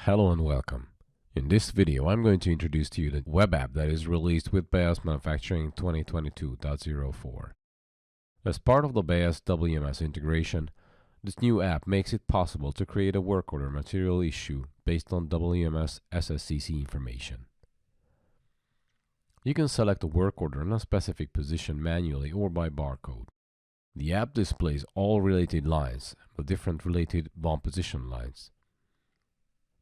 Hello and welcome. In this video, I'm going to introduce to you the web app that is released with Beas Manufacturing 2022.04. As part of the Beas WMS integration, this new app makes it possible to create a work order material issue based on WMS SSCC information. You can select a work order in a specific position manually or by barcode. The app displays all related lines, with different related BOM position lines.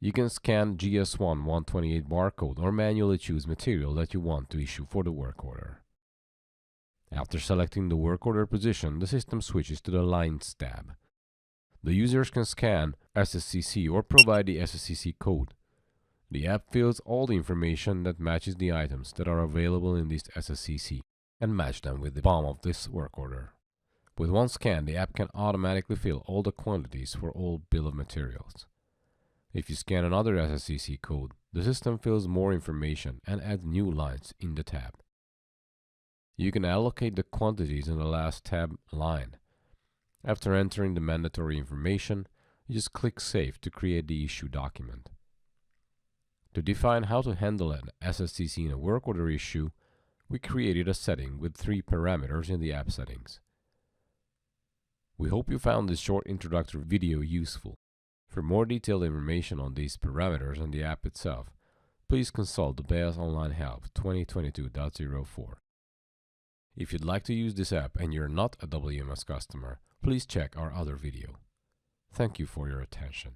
You can scan GS1 128 barcode or manually choose material that you want to issue for the work order. After selecting the work order position, the system switches to the Lines tab. The users can scan SSCC or provide the SSCC code. The app fills all the information that matches the items that are available in this SSCC and match them with the BOM of this work order. With one scan, the app can automatically fill all the quantities for all bill of materials. If you scan another SSCC code, the system fills more information and adds new lines in the tab. You can allocate the quantities in the last tab line. After entering the mandatory information, you just click Save to create the issue document. To define how to handle an SSCC in a work order issue, we created a setting with 3 parameters in the app settings. We hope you found this short introductory video useful. For more detailed information on these parameters and the app itself, please consult the Beas Online Help 2022.04. If you'd like to use this app and you're not a WMS customer, please check our other video. Thank you for your attention.